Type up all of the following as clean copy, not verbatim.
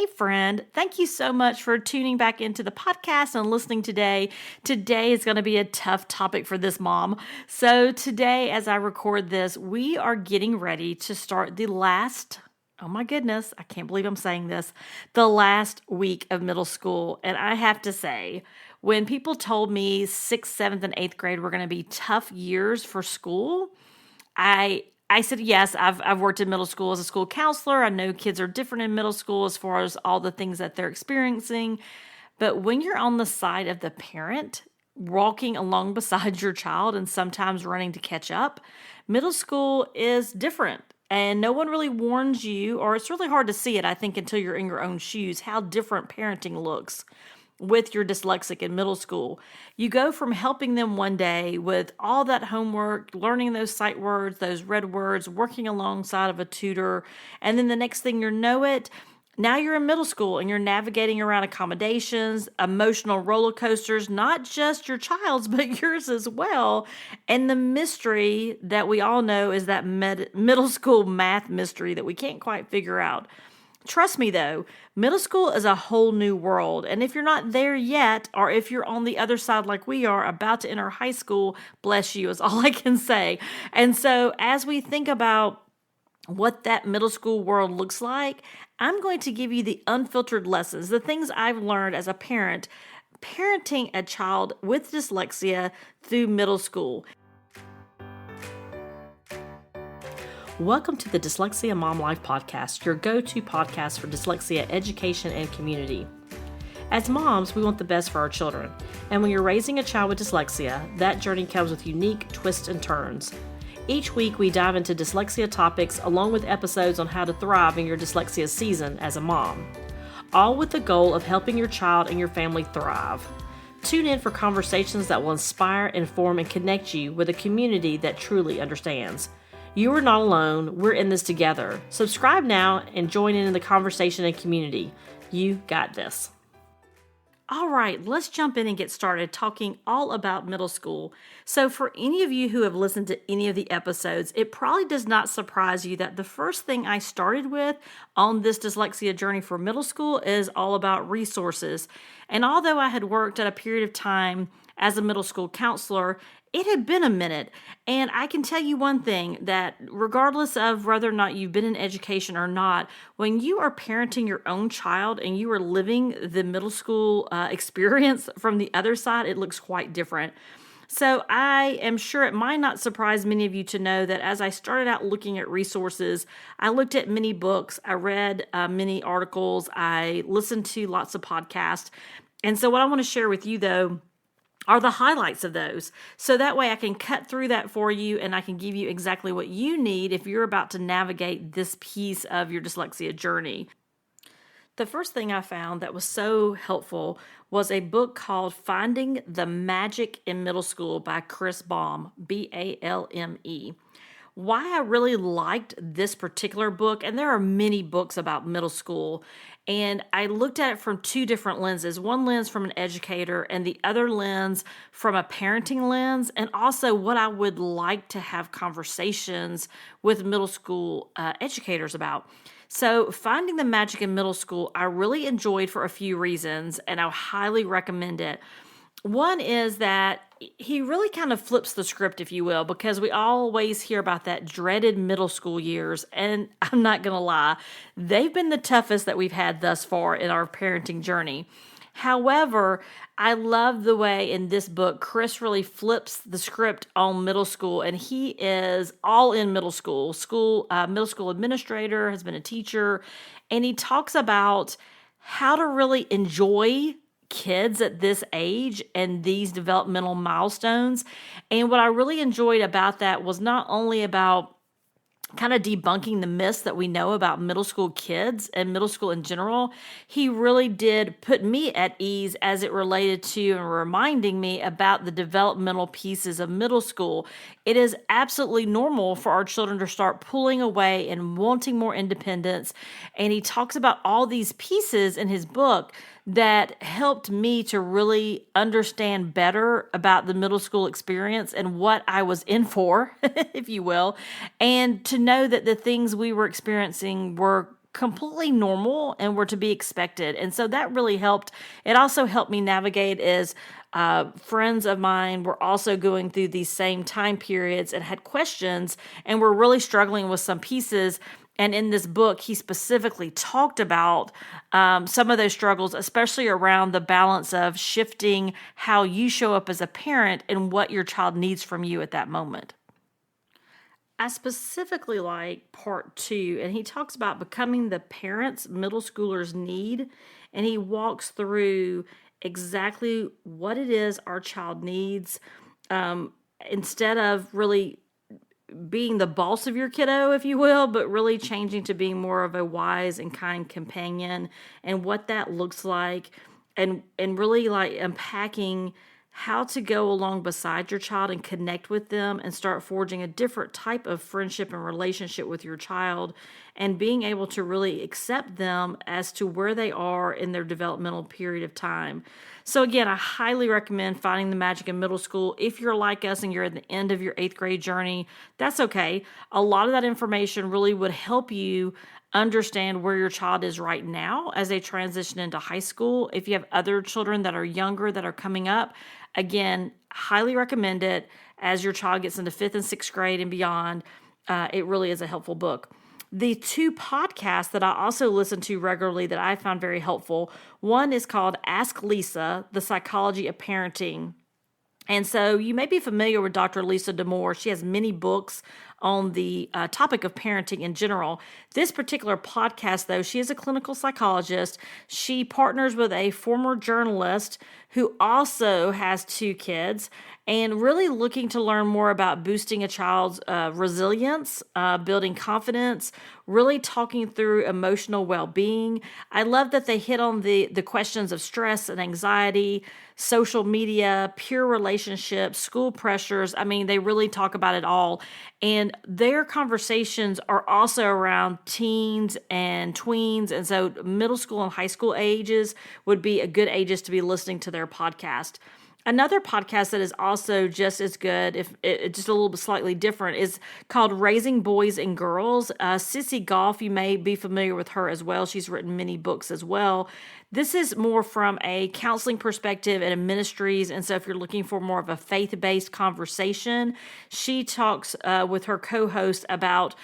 Hey, friend. Thank you so much for tuning back into the podcast and listening today. Today is going to be a tough topic for this mom. So, today, as I record this, we are getting ready to start the last, oh my goodness, I can't believe I'm saying this, the last week of middle school. And I have to say, when people told me 6th, 7th, and 8th grade were going to be tough years for school, I said, yes, I've worked in middle school as a school counselor. I know kids are different in middle school as far as all the things that they're experiencing. But when you're on the side of the parent, walking along beside your child and sometimes running to catch up, middle school is different. And no one really warns you, or it's really hard to see it, I think, until you're in your own shoes, how different parenting looks with your dyslexic in middle school. You go from helping them one day with all that homework, learning those sight words, those red words, working alongside of a tutor, and then the next thing you know it, now you're in middle school and you're navigating around accommodations, emotional roller coasters, not just your child's, but yours as well. And the mystery that we all know is that middle school math mystery that we can't quite figure out. Trust me though, middle school is a whole new world. And if you're not there yet, or if you're on the other side like we are, about to enter high school, bless you is all I can say. And so as we think about what that middle school world looks like, I'm going to give you the unfiltered lessons, the things I've learned as a parent, parenting a child with dyslexia through middle school. Welcome to the Dyslexia Mom Life Podcast, your go-to podcast for dyslexia education and community. As moms, we want the best for our children, and when you're raising a child with dyslexia, that journey comes with unique twists and turns. Each week, we dive into dyslexia topics along with episodes on how to thrive in your dyslexia season as a mom, all with the goal of helping your child and your family thrive. Tune in for conversations that will inspire, inform, and connect you with a community that truly understands. You are not alone. We're in this together. Subscribe now and join in the conversation and community. You got this. All right, let's jump in and get started talking all about middle school. So for any of you who have listened to any of the episodes, it probably does not surprise you that the first thing I started with on this dyslexia journey for middle school is all about resources. And although I had worked at a period of time as a middle school counselor, it had been a minute, and I can tell you one thing, that regardless of whether or not you've been in education or not, when you are parenting your own child and you are living the middle school experience from the other side, it looks quite different. So I am sure it might not surprise many of you to know that as I started out looking at resources, I looked at many books, I read many articles, I listened to lots of podcasts. And so what I want to share with you, though, are the highlights of those. So that way I can cut through that for you and I can give you exactly what you need if you're about to navigate this piece of your dyslexia journey. The first thing I found that was so helpful was a book called Finding the Magic in Middle School by Chris Balme, Balme. Why I really liked this particular book, and there are many books about middle school, and I looked at it from two different lenses. One lens from an educator and the other lens from a parenting lens, and also what I would like to have conversations with middle school educators about. So Finding the Magic in Middle School, I really enjoyed for a few reasons, and I highly recommend it. One is that he really kind of flips the script, if you will, because we always hear about that dreaded middle school years. And I'm not going to lie, they've been the toughest that we've had thus far in our parenting journey. However, I love the way in this book, Chris really flips the script on middle school, and he is all in middle school. Middle school administrator, has been a teacher, and he talks about how to really enjoy kids at this age and these developmental milestones. And what I really enjoyed about that was not only about kind of debunking the myths that we know about middle school kids and middle school in general, he really did put me at ease as it related to and reminding me about the developmental pieces of middle school. It is absolutely normal for our children to start pulling away and wanting more independence. And he talks about all these pieces in his book that helped me to really understand better about the middle school experience and what I was in for, if you will, and to know that the things we were experiencing were completely normal and were to be expected. And so that really helped. It also helped me navigate as friends of mine were also going through these same time periods and had questions and were really struggling with some pieces. And in this book, he specifically talked about some of those struggles, especially around the balance of shifting how you show up as a parent and what your child needs from you at that moment. I specifically like part 2, and he talks about becoming the parents middle schoolers need, and he walks through exactly what it is our child needs, instead of really being the boss of your kiddo, if you will, but really changing to being more of a wise and kind companion and what that looks like, and really like unpacking how to go along beside your child and connect with them and start forging a different type of friendship and relationship with your child, and being able to really accept them as to where they are in their developmental period of time. So again, I highly recommend Finding the Magic in Middle School. If you're like us and you're at the end of your 8th grade journey, that's okay. A lot of that information really would help you understand where your child is right now as they transition into high school. If you have other children that are younger that are coming up, again, highly recommend it as your child gets into 5th and 6th grade and beyond. It really is a helpful book. The 2 podcasts that I also listen to regularly that I found very helpful, one is called Ask Lisa, The Psychology of Parenting. And so you may be familiar with Dr. Lisa Damour. She has many books on the topic of parenting in general. This particular podcast, though, she is a clinical psychologist. She partners with a former journalist who also has 2 kids, and really looking to learn more about boosting a child's resilience, building confidence, really talking through emotional well-being. I love that they hit on the questions of stress and anxiety, social media, peer relationships, school pressures. I mean, they really talk about it all. And their conversations are also around teens and tweens. And so middle school and high school ages would be a good ages to be listening to their podcast. Another podcast that is also just as good, if it, just a little bit slightly different, is called Raising Boys and Girls. Sissy Goff, you may be familiar with her as well. She's written many books as well. This is more from a counseling perspective and a ministries. And so if you're looking for more of a faith-based conversation, she talks with her co-host about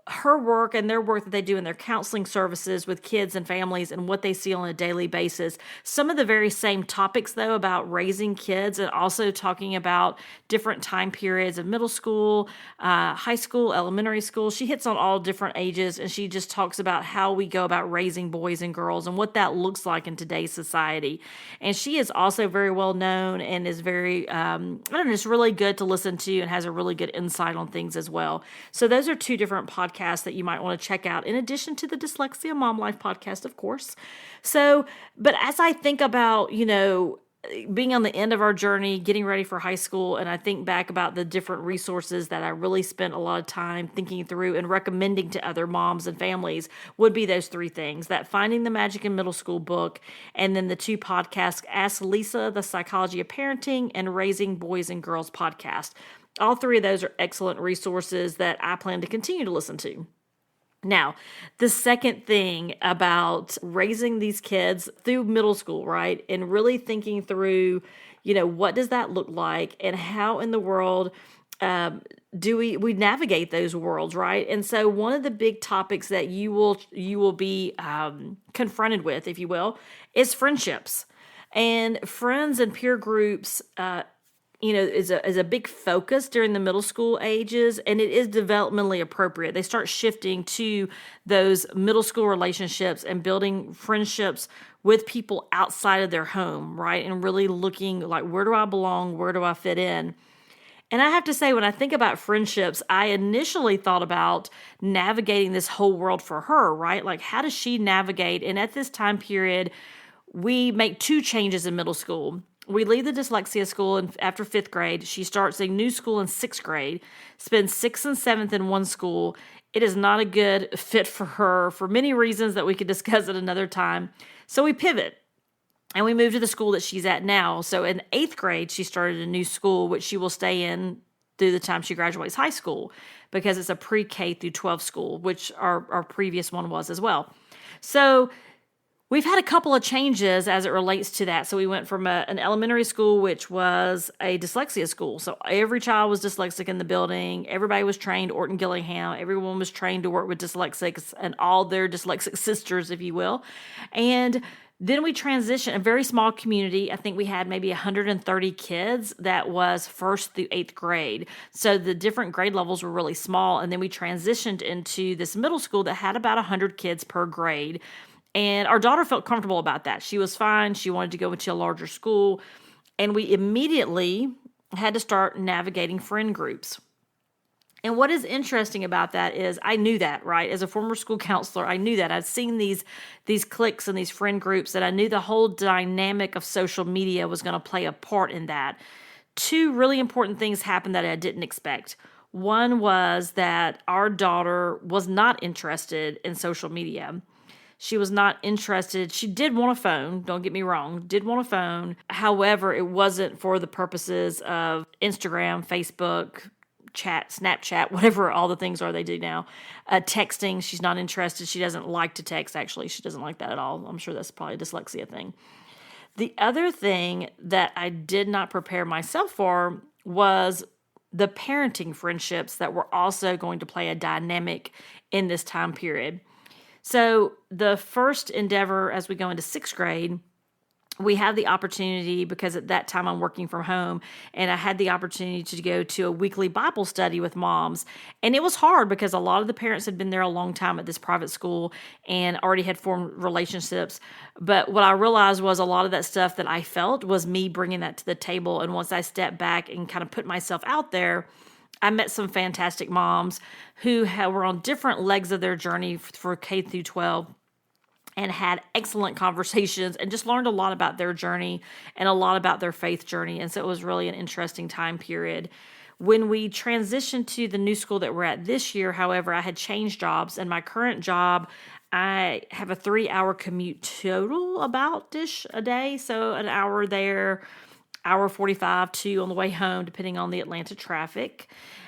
her work and their work that they do in their counseling services with kids and families and what they see on a daily basis. Some of the very same topics, though, about raising kids, and also talking about different time periods of middle school, high school, elementary school. She hits on all different ages, and she just talks about how we go about raising boys and girls and what that looks like in today's society. And she is also very well known and is very, it's really good to listen to and has a really good insight on things as well. So those are 2 different podcasts that you might want to check out, in addition to the Dyslexia Mom Life podcast, of course. So, but as I think about, being on the end of our journey, getting ready for high school, and I think back about the different resources that I really spent a lot of time thinking through and recommending to other moms and families, would be those 3 things: that Finding the Magic in Middle School book, and then the 2 podcasts, Ask Lisa, The Psychology of Parenting, and Raising Boys and Girls podcast. All 3 of those are excellent resources that I plan to continue to listen to. Now, the second thing about raising these kids through middle school, right? And really thinking through, what does that look like, and how in the world do we navigate those worlds, right? And so one of the big topics that you will be confronted with, if you will, is friendships. And friends and peer groups is a big focus during the middle school ages, and it is developmentally appropriate. They start shifting to those middle school relationships and building friendships with people outside of their home, right? And really looking like, where do I belong? Where do I fit in? And I have to say, when I think about friendships, I initially thought about navigating this whole world for her, right? Like, how does she navigate? And at this time period, we make 2 changes in middle school. We leave the dyslexia school after 5th grade. She starts a new school in 6th grade, spends 6th and 7th in one school. It is not a good fit for her for many reasons that we could discuss at another time. So we pivot and we move to the school that she's at now. So in 8th grade, she started a new school, which she will stay in through the time she graduates high school, because it's a pre-K through 12 school, which our previous one was as well. So we've had a couple of changes as it relates to that. So we went from an elementary school, which was a dyslexia school. So every child was dyslexic in the building. Everybody was trained, Orton Gillingham. Everyone was trained to work with dyslexics and all their dyslexic sisters, if you will. And then we transitioned, a very small community. I think we had maybe 130 kids. That was 1st through 8th grade. So the different grade levels were really small. And then we transitioned into this middle school that had about 100 kids per grade. And our daughter felt comfortable about that. She was fine. She wanted to go into a larger school. And we immediately had to start navigating friend groups. And what is interesting about that is I knew that, right? As a former school counselor, I knew that. I've seen these cliques and these friend groups, and I knew the whole dynamic of social media was going to play a part in that. 2 really important things happened that I didn't expect. One was that our daughter was not interested in social media. She was not interested. She did want a phone, don't get me wrong, did want a phone. However, it wasn't for the purposes of Instagram, Facebook, chat, Snapchat, whatever all the things are they do now. Texting, she's not interested. She doesn't like to text, actually. She doesn't like that at all. I'm sure that's probably a dyslexia thing. The other thing that I did not prepare myself for was the parenting friendships that were also going to play a dynamic in this time period. So the first endeavor as we go into 6th grade, we have the opportunity, because at that time I'm working from home, and I had the opportunity to go to a weekly Bible study with moms. And it was hard because a lot of the parents had been there a long time at this private school and already had formed relationships. But what I realized was a lot of that stuff that I felt was me bringing that to the table. And once I stepped back and kind of put myself out there, I met some fantastic moms who were on different legs of their journey for K through 12. And had excellent conversations and just learned a lot about their journey and a lot about their faith journey. And so it was really an interesting time period. When we transitioned to the new school that we're at this year, however, I had changed jobs. And my current job, I have a 3-hour commute total about-ish a day. So an hour there, hour 45 on the way home, depending on the Atlanta traffic.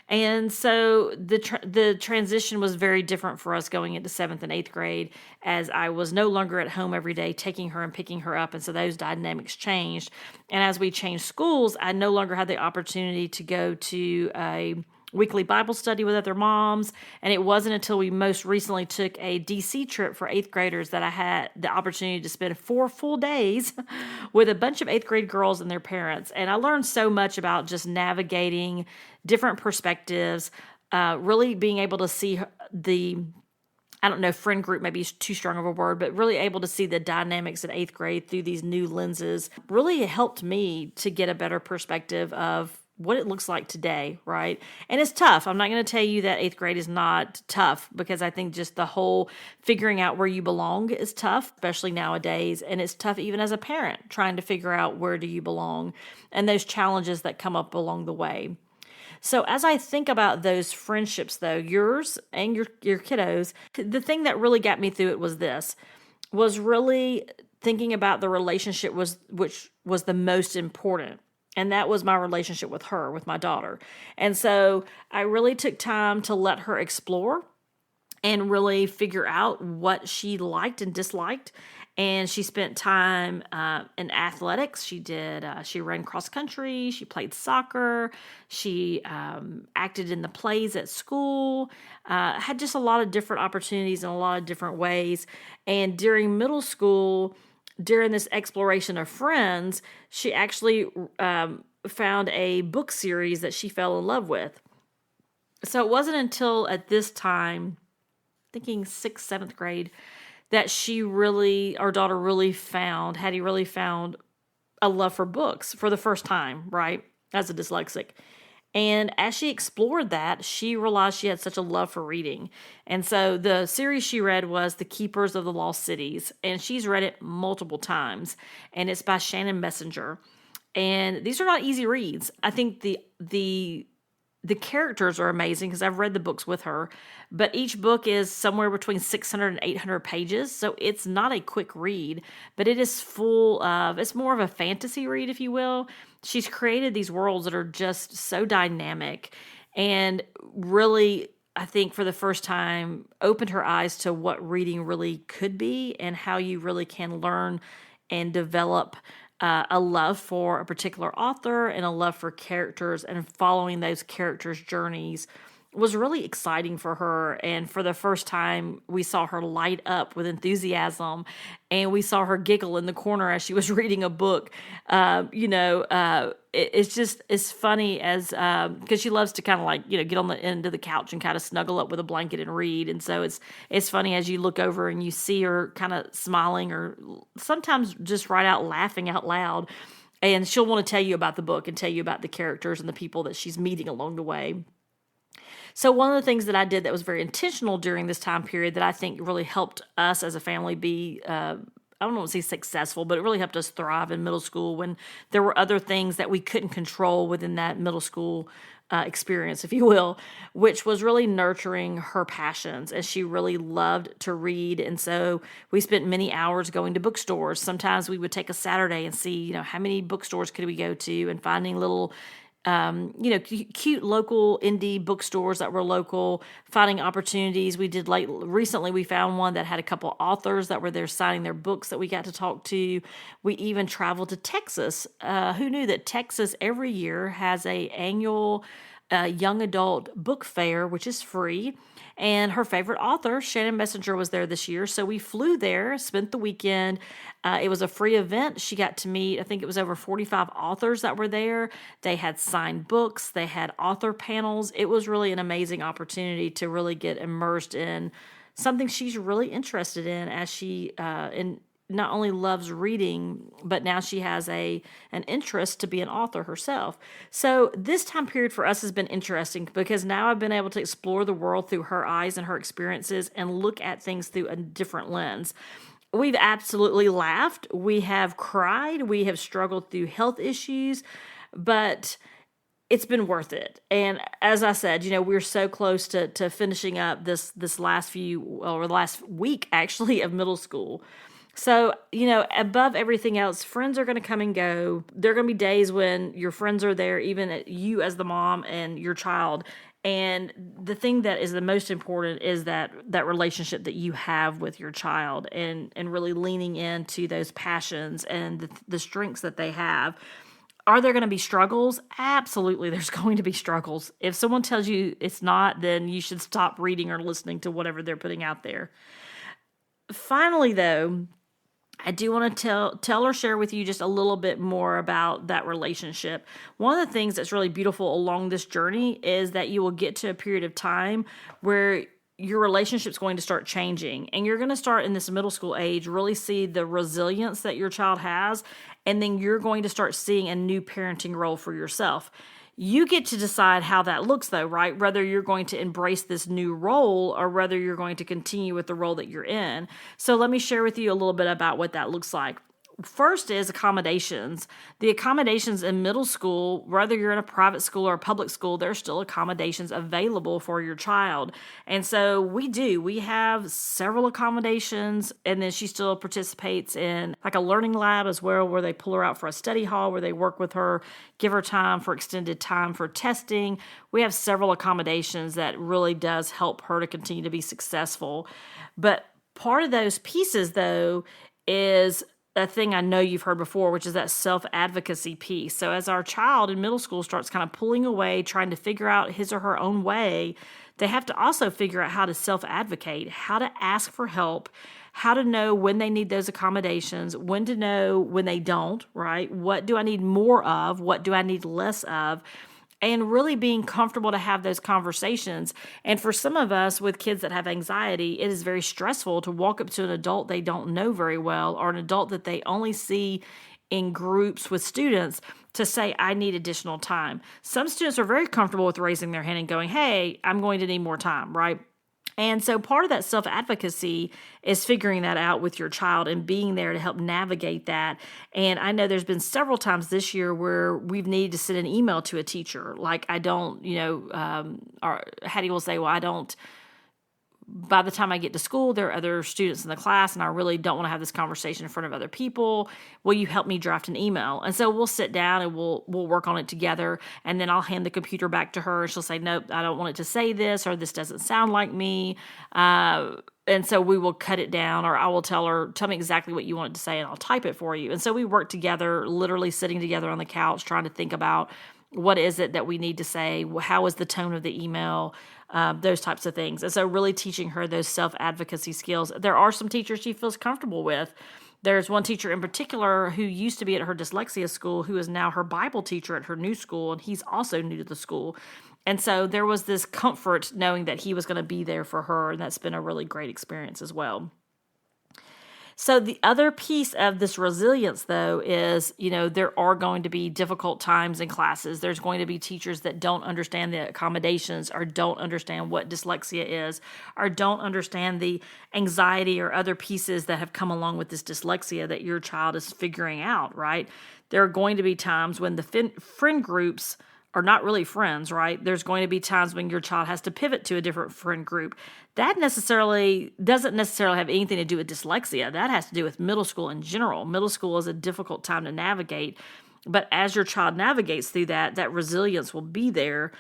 And so the transition was very different for us going into 7th and 8th grade, as I was no longer at home every day taking her and picking her up. And so those dynamics changed. And as we changed schools, I no longer had the opportunity to go to a weekly Bible study with other moms. And it wasn't until we most recently took a DC trip for 8th graders that I had the opportunity to spend 4 full days with a bunch of 8th grade girls and their parents. And I learned so much about just navigating different perspectives, really being able to see friend group maybe is too strong of a word, but really able to see the dynamics in 8th grade through these new lenses really helped me to get a better perspective of what it looks like today, right? And it's tough. I'm not going to tell you that 8th grade is not tough, because I think just the whole figuring out where you belong is tough, especially nowadays. And it's tough even as a parent, trying to figure out where do you belong and those challenges that come up along the way. So as I think about those friendships, though, yours and your kiddos, the thing that really got me through it was really thinking about the relationship which was the most important. And that was my relationship with her, with my daughter. And so I really took time to let her explore and really figure out what she liked and disliked. And she spent time in athletics. She ran cross country. She played soccer. She acted in the plays at school. Had just a lot of different opportunities in a lot of different ways. And during middle school, during this exploration of friends, she actually found a book series that she fell in love with. So it wasn't until at this time, thinking 6th, 7th grade, that our daughter Hattie really found a love for books for the first time, right, as a dyslexic. And as she explored that, she realized she had such a love for reading. And so the series she read was The Keepers of the Lost Cities, and she's read it multiple times. And it's by Shannon Messenger. And these are not easy reads. I think the The characters are amazing because I've read the books with her, but each book is somewhere between 600 and 800 pages. So it's not a quick read, but it is it's more of a fantasy read, if you will. She's created these worlds that are just so dynamic and really, I think for the first time, opened her eyes to what reading really could be and how you really can learn and develop a love for a particular author and a love for characters, and following those characters' journeys was really exciting for her. And for the first time, we saw her light up with enthusiasm, and we saw her giggle in the corner as she was reading a book. It's funny as because she loves to kind of like get on the end of the couch and kind of snuggle up with a blanket and read. And so it's funny as you look over and you see her kind of smiling, or sometimes just right out laughing out loud. And she'll want to tell you about the book and tell you about the characters and the people that she's meeting along the way. So one of the things that I did that was very intentional during this time period that I think really helped us as a family be, I don't want to say successful, but it really helped us thrive in middle school when there were other things that we couldn't control within that middle school experience, if you will, which was really nurturing her passions, as she really loved to read. And so we spent many hours going to bookstores. Sometimes we would take a Saturday and see, how many bookstores could we go to, and finding little cute local indie bookstores that were local, finding opportunities. We did recently we found one that had a couple authors that were there signing their books that we got to talk to. We even traveled to Texas. Who knew that Texas every year has a annual young adult book fair, which is free. And her favorite author, Shannon Messenger, was there this year. So we flew there, spent the weekend. It was a free event. She got to meet, I think it was over 45 authors that were there. They had signed books. They had author panels. It was really an amazing opportunity to really get immersed in something she's really interested in, as she not only loves reading, but now she has an interest to be an author herself. So this time period for us has been interesting because now I've been able to explore the world through her eyes and her experiences and look at things through a different lens. We've absolutely laughed. We have cried. We have struggled through health issues, but it's been worth it. And as I said, we're so close to finishing up this last week actually of middle school. So, above everything else, friends are going to come and go. There are going to be days when your friends are there, even at you as the mom and your child. And the thing that is the most important is that relationship that you have with your child, and really leaning into those passions and the strengths that they have. Are there going to be struggles? Absolutely, there's going to be struggles. If someone tells you it's not, then you should stop reading or listening to whatever they're putting out there. Finally, though, I do want to tell or share with you just a little bit more about that relationship. One of the things that's really beautiful along this journey is that you will get to a period of time where your relationship's going to start changing, and you're going to start in this middle school age really see the resilience that your child has, and then you're going to start seeing a new parenting role for yourself. You get to decide how that looks, though, right? Whether you're going to embrace this new role or whether you're going to continue with the role that you're in. So let me share with you a little bit about what that looks like. First is accommodations. The accommodations in middle school, whether you're in a private school or a public school, there's still accommodations available for your child. And so we have several accommodations, and then she still participates in like a learning lab as well, where they pull her out for a study hall, where they work with her, give her time for extended time for testing. We have several accommodations that really does help her to continue to be successful. But part of those pieces, though, is a thing I know you've heard before, which is that self-advocacy piece. So as our child in middle school starts kind of pulling away, trying to figure out his or her own way, they have to also figure out how to self-advocate, how to ask for help, how to know when they need those accommodations, when to know when they don't, right? What do I need more of? What do I need less of? And really being comfortable to have those conversations. And for some of us with kids that have anxiety, it is very stressful to walk up to an adult they don't know very well, or an adult that they only see in groups with students, to say, I need additional time. Some students are very comfortable with raising their hand and going, hey, I'm going to need more time, right? And so part of that self-advocacy is figuring that out with your child and being there to help navigate that. And I know there's been several times this year where we've needed to send an email to a teacher. Like I don't, or Hattie will say, well, I don't, by the time I get to school, there are other students in the class, and I really don't want to have this conversation in front of other people. Will you help me draft an email? And so we'll sit down and we'll work on it together, and then I'll hand the computer back to her, and she'll say, nope, I don't want it to say this, or this doesn't sound like me. And so we will cut it down, or I will tell her, tell me exactly what you want it to say, and I'll type it for you. And so we work together, literally sitting together on the couch, trying to think about what is it that we need to say? How is the tone of the email? Those types of things. And so really teaching her those self-advocacy skills. There are some teachers she feels comfortable with. There's one teacher in particular who used to be at her dyslexia school, who is now her Bible teacher at her new school, and he's also new to the school. And so there was this comfort knowing that he was going to be there for her, and that's been a really great experience as well. So the other piece of this resilience, though, is, there are going to be difficult times in classes. There's going to be teachers that don't understand the accommodations, or don't understand what dyslexia is, or don't understand the anxiety or other pieces that have come along with this dyslexia that your child is figuring out, right? There are going to be times when the friend groups are not really friends, right? There's going to be times when your child has to pivot to a different friend group. That doesn't necessarily have anything to do with dyslexia. That has to do with middle school in general. Middle school is a difficult time to navigate, but as your child navigates through that resilience will be there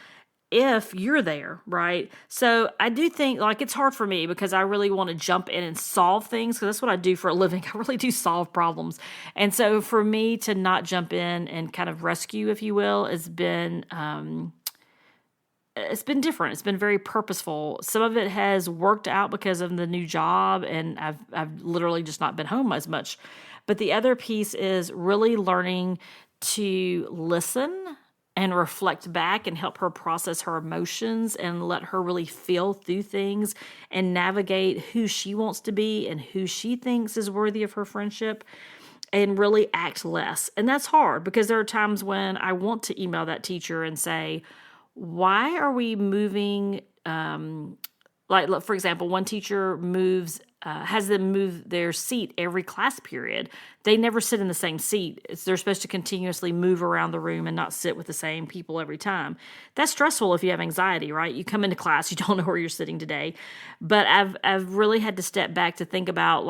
if you're there, right? So I do think, it's hard for me because I really want to jump in and solve things, because that's what I do for a living. I really do solve problems. And so for me to not jump in and kind of rescue, if you will, has been, it's been different. It's been very purposeful. Some of it has worked out because of the new job, and I've literally just not been home as much. But the other piece is really learning to listen and reflect back and help her process her emotions and let her really feel through things and navigate who she wants to be and who she thinks is worthy of her friendship, and really act less. And that's hard because there are times when I want to email that teacher and say, why are we moving? For example, one teacher has them move their seat every class period. They never sit in the same seat. They're supposed to continuously move around the room and not sit with the same people every time. That's stressful if you have anxiety, right? You come into class, you don't know where you're sitting today. But I've really had to step back to think about,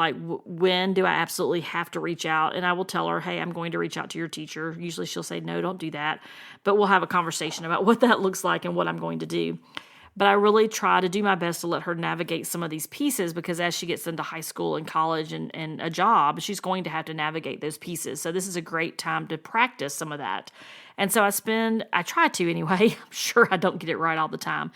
when do I absolutely have to reach out? And I will tell her, hey, I'm going to reach out to your teacher. Usually she'll say, no, don't do that. But we'll have a conversation about what that looks like and what I'm going to do. But I really try to do my best to let her navigate some of these pieces, because as she gets into high school and college and a job, she's going to have to navigate those pieces. So this is a great time to practice some of that. And so I try to anyway, I'm sure I don't get it right all the time,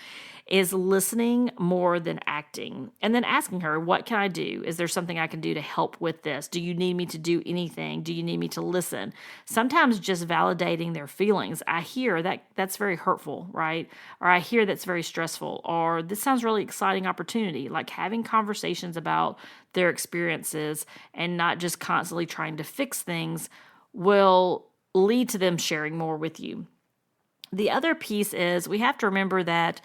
is listening more than acting. And then asking her, what can I do? Is there something I can do to help with this? Do you need me to do anything? Do you need me to listen? Sometimes just validating their feelings. I hear that's very hurtful, right? Or I hear that's very stressful. Or this sounds really exciting opportunity. Like having conversations about their experiences and not just constantly trying to fix things will lead to them sharing more with you. The other piece is we have to remember that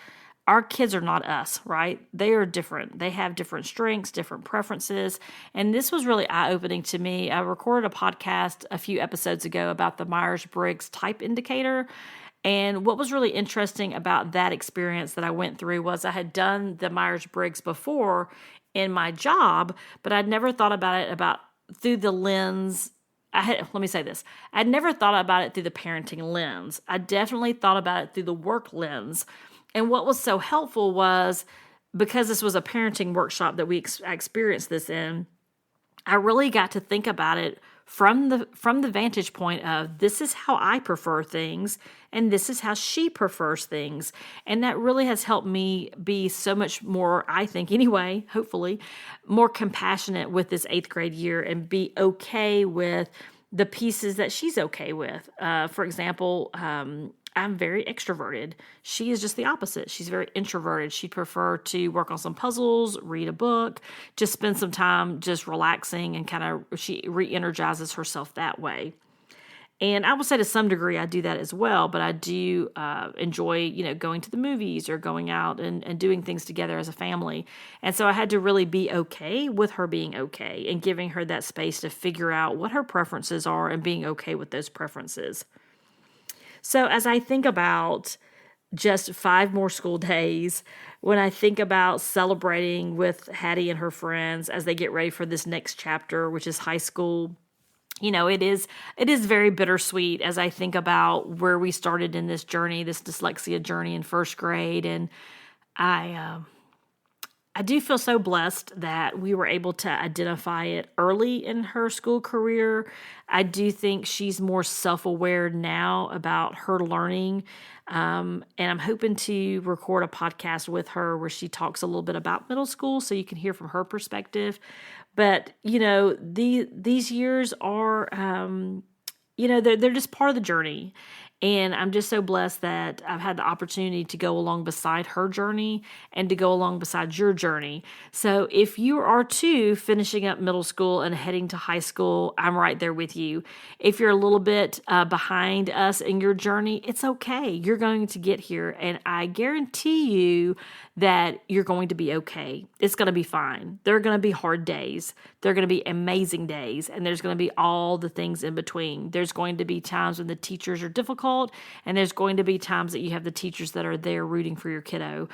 our kids are not us, right? They are different. They have different strengths, different preferences. And this was really eye-opening to me. I recorded a podcast a few episodes ago about the Myers-Briggs type indicator. And what was really interesting about that experience that I went through was I had done the Myers-Briggs before in my job, but I'd never thought about it through the lens. Let me say this. I'd never thought about it through the parenting lens. I definitely thought about it through the work lens. And what was so helpful was, because this was a parenting workshop that I experienced this in, I really got to think about it from the vantage point of, this is how I prefer things and this is how she prefers things. And that really has helped me be so much more, I think anyway, hopefully, more compassionate with this 8th grade year and be okay with the pieces that she's okay with. For example, I'm very extroverted. She is just the opposite. She's very introverted. She'd prefer to work on some puzzles, read a book, just spend some time just relaxing, and she re-energizes herself that way. And I will say to some degree I do that as well, but I do enjoy, going to the movies or going out and doing things together as a family. And so I had to really be okay with her being okay and giving her that space to figure out what her preferences are and being okay with those preferences. So as I think about just 5 more school days, when I think about celebrating with Hattie and her friends as they get ready for this next chapter, which is high school, it is very bittersweet as I think about where we started in this journey, this dyslexia journey in first grade. And I do feel so blessed that we were able to identify it early in her school career. I do think she's more self-aware now about her learning. And I'm hoping to record a podcast with her where she talks a little bit about middle school so you can hear from her perspective. But, these years are, they're just part of the journey. And I'm just so blessed that I've had the opportunity to go along beside her journey and to go along beside your journey. So if you are too finishing up middle school and heading to high school, I'm right there with you. If you're a little bit behind us in your journey, it's okay. You're going to get here. And I guarantee you that you're going to be okay. It's going to be fine. There are going to be hard days. There are going to be amazing days. And there's going to be all the things in between. There's going to be times when the teachers are difficult. And there's going to be times that you have the teachers that are there rooting for your kiddo.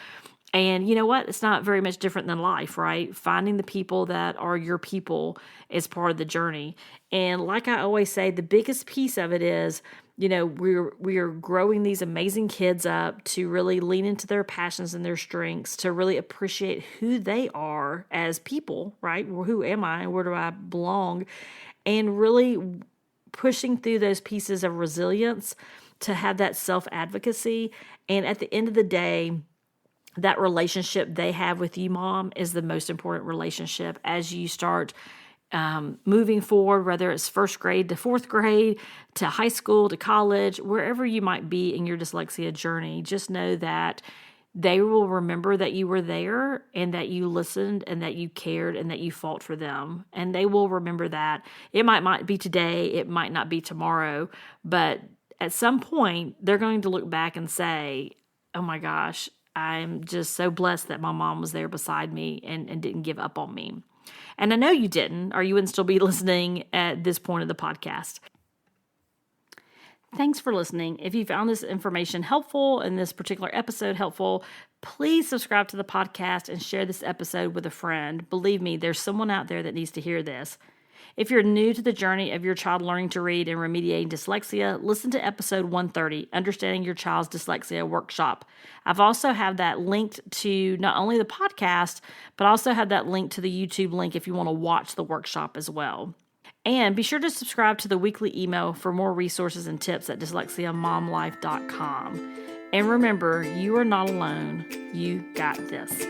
And you know what? It's not very much different than life, right? Finding the people that are your people is part of the journey. And like I always say, the biggest piece of it is, we are growing these amazing kids up to really lean into their passions and their strengths, to really appreciate who they are as people, right? Who am I? Where do I belong? And really pushing through those pieces of resilience to have that self-advocacy. And at the end of the day, that relationship they have with you, Mom, is the most important relationship as you start moving forward, whether it's first grade to fourth grade, to high school, to college, wherever you might be in your dyslexia journey. Just know that they will remember that you were there and that you listened and that you cared and that you fought for them. And they will remember that. It might be today, it might not be tomorrow, but at some point they're going to look back and say, oh my gosh, I'm just so blessed that my mom was there beside me and didn't give up on me. And I know you didn't, or you wouldn't still be listening at this point of the podcast. Thanks for listening. If you found this information helpful and this particular episode helpful, please subscribe to the podcast and share this episode with a friend. Believe me, there's someone out there that needs to hear this. If you're new to the journey of your child learning to read and remediating dyslexia, listen to episode 130, Understanding Your Child's Dyslexia Workshop. I've also have that linked to not only the podcast, but also have that link to the YouTube link if you want to watch the workshop as well. And be sure to subscribe to the weekly email for more resources and tips at dyslexiamomlife.com. And remember, you are not alone. You got this.